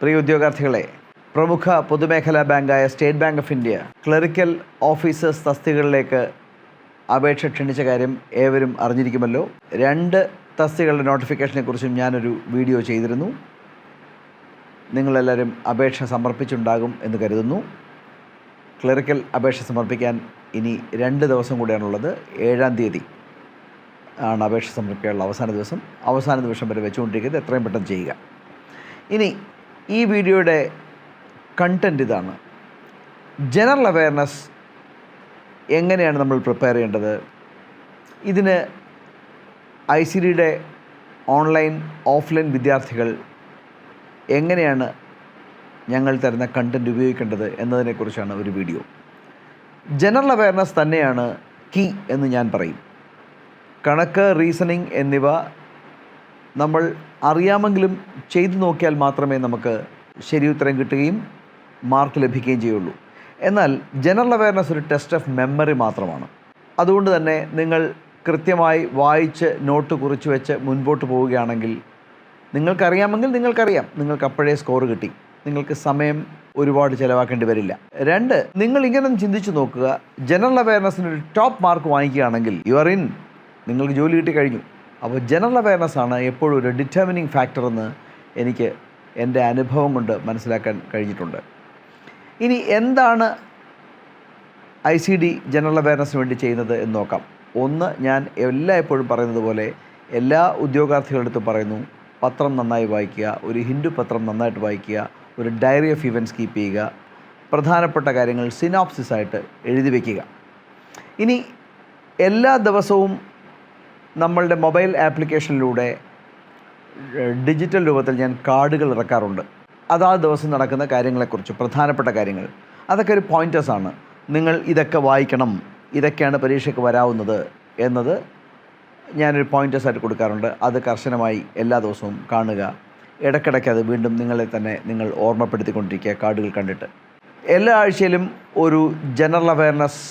പ്രിയ ഉദ്യോഗാർത്ഥികളെ, പ്രമുഖ പൊതുമേഖലാ ബാങ്കായ state bank of India clerical officers തസ്തികകളിലേക്ക് അപേക്ഷ ക്ഷണിച്ച കാര്യം ഏവരും അറിഞ്ഞിരിക്കുമല്ലോ. 2 തസ്തികകളുടെ നോട്ടിഫിക്കേഷനെ കുറിച്ചും ഞാനൊരു വീഡിയോ ചെയ്തിരുന്നു. നിങ്ങളെല്ലാവരും അപേക്ഷ സമർപ്പിച്ചുണ്ടാകും എന്ന് കരുതുന്നു. ക്ലറിക്കൽ അപേക്ഷ സമർപ്പിക്കാൻ ഇനി 2 ദിവസം കൂടിയാണുള്ളത്. 7-ാം തീയതി ആണ് അപേക്ഷ സമർപ്പിക്കാനുള്ള അവസാന ദിവസം വരെ വെച്ചുകൊണ്ടിരിക്കുന്നത്. എത്രയും പെട്ടെന്ന് ചെയ്യുക. ഇനി ഈ വീഡിയോയുടെ കണ്ടൻറ്റ് ഇതാണ്. ജനറൽ അവെയർനെസ് എങ്ങനെയാണ് നമ്മൾ പ്രിപ്പയർ ചെയ്യേണ്ടത്? ഇതിന് ICDയുടെ ഓൺലൈൻ ഓഫ്ലൈൻ വിദ്യാർത്ഥികൾ എങ്ങനെയാണ് ഞങ്ങൾ തരുന്ന കണ്ടൻറ്റ് ഉപയോഗിക്കേണ്ടത് എന്നതിനെക്കുറിച്ചാണ് ഒരു വീഡിയോ. ജനറൽ അവെയർനെസ് തന്നെയാണ് കീ എന്ന് ഞാൻ പറയും. കണക്ക്, റീസണിങ് എന്നിവ നമ്മൾ അറിയാമെങ്കിലും ചെയ്തു നോക്കിയാൽ മാത്രമേ നമുക്ക് ശരിയുത്തരം കിട്ടുകയും മാർക്ക് ലഭിക്കുകയും ചെയ്യുള്ളൂ. എന്നാൽ ജനറൽ അവെയർനെസ് ഒരു ടെസ്റ്റ് ഓഫ് മെമ്മറി മാത്രമാണ്. അതുകൊണ്ട് തന്നെ നിങ്ങൾ കൃത്യമായി വായിച്ച് നോട്ട് കുറിച്ച് വെച്ച് മുൻപോട്ട് പോവുകയാണെങ്കിൽ നിങ്ങൾക്കറിയാമെങ്കിൽ നിങ്ങൾക്കറിയാം, നിങ്ങൾക്ക് അപ്പോഴേ സ്കോർ കിട്ടി, നിങ്ങൾക്ക് സമയം ഒരുപാട് ചിലവാക്കേണ്ടി വരില്ല. 2, നിങ്ങൾ ഇങ്ങനെ ചിന്തിച്ച് നോക്കുക. ജനറൽ അവെയർനെസ്സിന് ഒരു ടോപ്പ് മാർക്ക് വാങ്ങിക്കുകയാണെങ്കിൽ യു ആർ ഇൻ, നിങ്ങൾക്ക് ജോലി കിട്ടി കഴിഞ്ഞു. അപ്പോൾ ജനറൽ അവെയർനെസ് ആണ് എപ്പോഴും ഒരു ഡിറ്റർമിനിങ് ഫാക്ടർ എന്ന് എനിക്ക് എൻ്റെ അനുഭവം കൊണ്ട് മനസ്സിലാക്കാൻ കഴിഞ്ഞിട്ടുണ്ട്. ഇനി എന്താണ് ICD ജനറൽ അവെയർനെസ്സിന് വേണ്ടി ചെയ്യുന്നത് എന്ന് നോക്കാം. 1, ഞാൻ എപ്പോഴും പറയുന്നത് പോലെ എല്ലാ ഉദ്യോഗാർത്ഥികളുടെ അടുത്തും പറയുന്നു, പത്രം നന്നായി വായിക്കുക, ഒരു ഹിന്ദു പത്രം നന്നായിട്ട് വായിക്കുക, ഒരു ഡയറി ഓഫ് ഇവൻറ്റ്സ് കീപ്പ് ചെയ്യുക, പ്രധാനപ്പെട്ട കാര്യങ്ങൾ സിനോപ്സിസ് ആയിട്ട് എഴുതി വയ്ക്കുക. ഇനി എല്ലാ ദിവസവും നമ്മളുടെ മൊബൈൽ ആപ്ലിക്കേഷനിലൂടെ ഡിജിറ്റൽ രൂപത്തിൽ ഞാൻ കാർഡുകൾ ഇറക്കാറുണ്ട്. അതാത് ദിവസം നടക്കുന്ന കാര്യങ്ങളെക്കുറിച്ച് പ്രധാനപ്പെട്ട കാര്യങ്ങൾ, അതൊക്കെ ഒരു പോയിൻറ്റേഴ്സാണ്. നിങ്ങൾ ഇതൊക്കെ വായിക്കണം, ഇതൊക്കെയാണ് പരീക്ഷയ്ക്ക് വരാവുന്നത് എന്നത് ഞാനൊരു പോയിൻറ്റേഴ്സായിട്ട് കൊടുക്കാറുണ്ട്. അത് കർശനമായി എല്ലാ ദിവസവും കാണുക. ഇടയ്ക്കിടയ്ക്ക് അത് വീണ്ടും നിങ്ങൾ ഓർമ്മപ്പെടുത്തിക്കൊണ്ടിരിക്കുക കാർഡുകൾ കണ്ടിട്ട്. എല്ലാ ആഴ്ചയിലും ഒരു ജനറൽ അവെയർനെസ്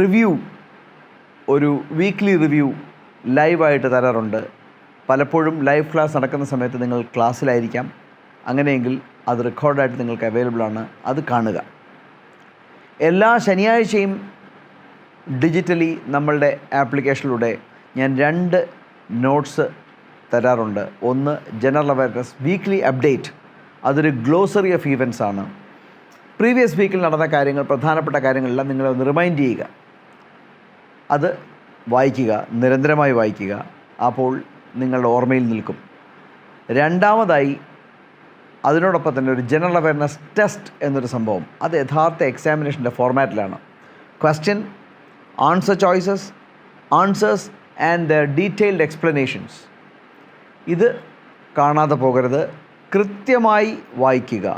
റിവ്യൂ, ഒരു വീക്ക്ലി റിവ്യൂ ലൈവായിട്ട് തരാറുണ്ട്. പലപ്പോഴും ലൈവ് ക്ലാസ് നടക്കുന്ന സമയത്ത് നിങ്ങൾ ക്ലാസ്സിലായിരിക്കാം. അങ്ങനെയെങ്കിൽ അത് റെക്കോർഡായിട്ട് നിങ്ങൾക്ക് അവൈലബിൾ ആണ്, അത് കാണുക. എല്ലാ ശനിയാഴ്ചയും ഡിജിറ്റലി നമ്മളുടെ ആപ്ലിക്കേഷനിലൂടെ ഞാൻ 2 നോട്ട്സ് തരാറുണ്ട്. 1 ജനറൽ അവെയർനെസ് വീക്ക്ലി അപ്ഡേറ്റ്, അതൊരു ഗ്ലോസറി ഓഫ് ഈവൻറ്റ്സ് ആണ്. പ്രീവിയസ് വീക്കിൽ നടന്ന കാര്യങ്ങൾ, പ്രധാനപ്പെട്ട കാര്യങ്ങളെല്ലാം നിങ്ങളൊന്ന് റിമൈൻഡ് ചെയ്യുക. അത് വായിക്കുക, നിരന്തരമായി വായിക്കുക. അപ്പോൾ നിങ്ങളുടെ ഓർമ്മയിൽ നിൽക്കും. 2ാമതായി അതിനോടൊപ്പം തന്നെ ഒരു ജനറൽ അവെയർനെസ് ടെസ്റ്റ് എന്നൊരു സംഭവം, അത് യഥാർത്ഥ എക്സാമിനേഷൻ്റെ ഫോർമാറ്റിലാണ്. Question, answer choices, answers and the detailed explanations. ഇത് കാണാതെ പോകരുത്. കൃത്യമായി വായിക്കുക.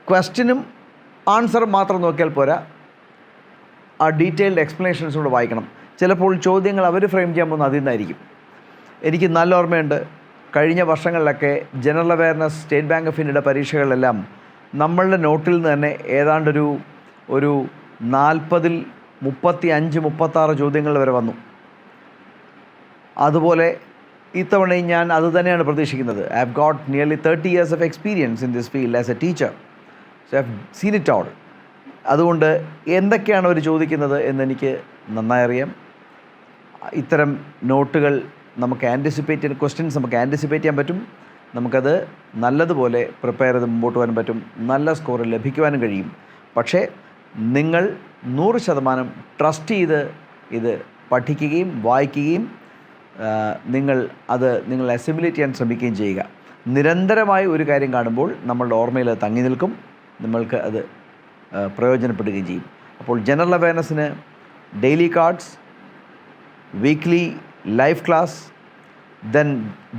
ക്വസ്റ്റ്യനും ആൻസറും മാത്രം നോക്കിയാൽ പോരാ, ആ ഡീറ്റെയിൽഡ് എക്സ്പ്ലനേഷൻസ് കൂടെ വായിക്കണം. ചിലപ്പോൾ ചോദ്യങ്ങൾ അവർ ഫ്രെയിം ചെയ്യാൻ പോകുന്നത് അതിൽ നിന്നായിരിക്കും. എനിക്ക് നല്ല ഓർമ്മയുണ്ട്, കഴിഞ്ഞ വർഷങ്ങളിലൊക്കെ general awareness state bank of ഇന്ത്യയുടെ പരീക്ഷകളിലെല്ലാം നമ്മളുടെ നോട്ടിൽ നിന്ന് തന്നെ ഏതാണ്ടൊരു 40-ൽ 35-36 ചോദ്യങ്ങൾ വരെ വന്നു. അതുപോലെ ഇത്തവണയും ഞാൻ അത് തന്നെയാണ് പ്രതീക്ഷിക്കുന്നത്. I have got nearly 30 years of experience in this field as a teacher. So I have seen it all. അതുകൊണ്ട് എന്തൊക്കെയാണ് അവർ ചോദിക്കുന്നത് എന്നെനിക്ക് നന്നായി അറിയാം. ഇത്തരം നോട്ടുകൾ നമുക്ക് ക്വസ്റ്റ്യൻസ് നമുക്ക് ആൻറ്റിസിപ്പേറ്റ് ചെയ്യാൻ പറ്റും. നമുക്കത് നല്ലതുപോലെ പ്രിപ്പയർ ചെയ്ത് മുമ്പോട്ട് പോകാൻ പറ്റും. നല്ല സ്കോർ ലഭിക്കുവാനും കഴിയും. പക്ഷേ നിങ്ങൾ 100% ട്രസ്റ്റ് ചെയ്ത് ഇത് പഠിക്കുകയും വായിക്കുകയും നിങ്ങൾ അസിമിലേറ്റ് ചെയ്യാൻ ശ്രമിക്കുകയും ചെയ്യുക. നിരന്തരമായി ഒരു കാര്യം കാണുമ്പോൾ നമ്മളുടെ ഓർമ്മയിൽ തങ്ങി നിൽക്കും, നമ്മൾക്ക് അത് പ്രയോജനപ്പെടുകയും ചെയ്യും. അപ്പോൾ ജനറൽ അവെയർനെസ്സിന് daily cards, weekly live class, then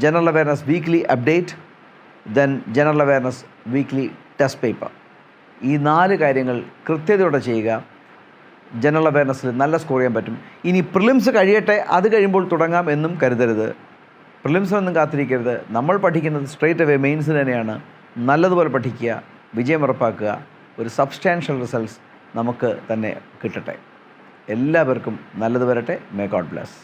general awareness weekly update, then general awareness weekly test paper. ഈ 4 കാര്യങ്ങൾ കൃത്യതയോടെ ചെയ്യുക. ജനറൽ അവെയർനെസ്സിൽ നല്ല സ്കോർ ചെയ്യാൻ പറ്റും. ഇനി പ്രിലിംസ് കഴിയട്ടെ, അത് കഴിയുമ്പോൾ തുടങ്ങാം എന്നും കരുതരുത്. പ്രിലിംസിനൊന്നും കാത്തിരിക്കരുത്. നമ്മൾ പഠിക്കുന്നത് സ്ട്രെയിറ്റ് അവേ മെയിൻസിന് തന്നെയാണ്. നല്ലതുപോലെ പഠിക്കുക, വിജയം ഉറപ്പാക്കുക. ഒരു സബ്സ്റ്റാൻഷ്യൽ റിസൾട്ട്സ് നമുക്ക് തന്നെ കിട്ടട്ടെ. എല്ലാവർക്കും നല്ലത് വരട്ടെ. May God bless.